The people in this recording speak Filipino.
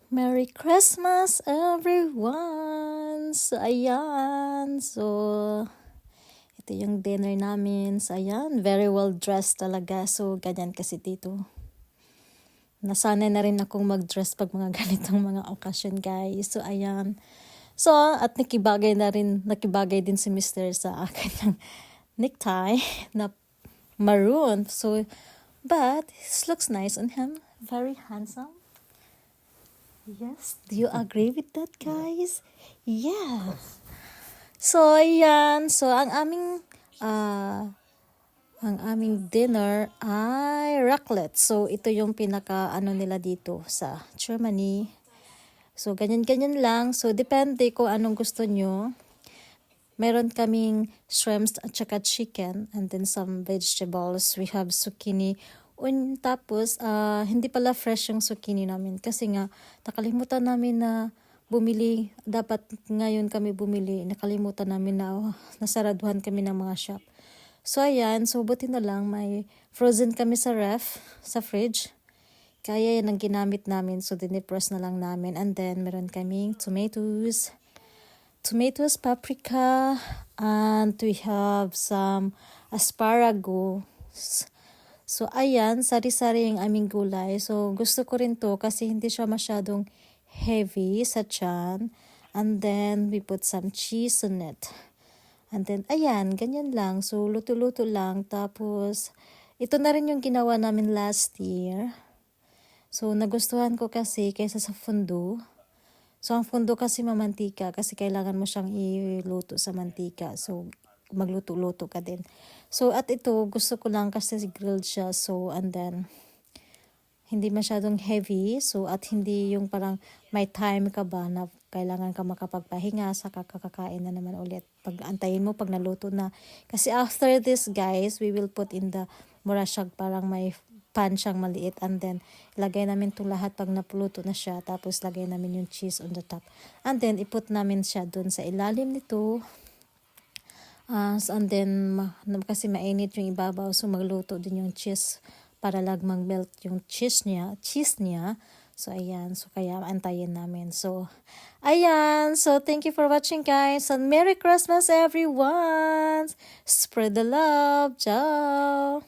Merry Christmas, everyone! So, ayan. So, ito yung dinner namin. So, ayan. Very well dressed talaga. So, ganyan kasi dito. Nasanay na rin akong mag-dress pag mga ganitong mga occasion, guys. So, ayan. So, at nakibagay din si Mr. sa akin ng necktie na maroon. So, but, this looks nice on him. Very handsome. Yes, do you agree with that, guys? Yes. So, ayan. So, ang aming dinner ay raclette. So, ito yung nila dito sa Germany. So, ganyan-ganyan lang. So, depende kung anong gusto nyo. Meron kaming shrimps at saka chicken and then some vegetables. We have zucchini. Tapos, hindi pala fresh yung zucchini namin kasi nga nakalimutan namin na bumili. Dapat ngayon kami bumili. Nakalimutan namin na nasaraduhan kami ng mga shop. So, ayan. So, buti na lang may frozen kami sa sa fridge. Kaya yan ang ginamit namin. So, dinipress na lang namin. And then, meron kaming tomatoes, paprika, and we have some asparagus. So, ayan, sari-sari yung aming gulay. So, gusto ko rin to kasi hindi siya masyadong heavy sa tiyan. And then, we put some cheese on it. And then, ayan, ganyan lang. So, luto-luto lang. Tapos, ito na rin yung ginawa namin last year. So, nagustuhan ko kasi kaysa sa fundo. So, ang fundo kasi mamantika kasi kailangan mo siyang iluto sa mantika. So, magluto-luto ka din. So, at ito, gusto ko lang kasi grilled siya. So, and then, hindi masyadong heavy. So, at hindi yung parang may time ka ba na kailangan ka makapagpahinga sa kakakain na naman ulit. Pag antayin mo, pag naluto na. Kasi after this, guys, we will put in the mura siyang parang may pan siyang maliit. And then, lagay namin itong lahat pag napuluto na siya. Tapos, lagay namin yung cheese on the top. And then, iput namin siya dun sa ilalim nito. And then, kasi mainit yung ibabaw, so magluto din yung cheese para lang mag-melt yung cheese niya. So, ayan. So, kaya antayin namin. So, ayan. So, thank you for watching, guys. And Merry Christmas, everyone! Spread the love. Ciao!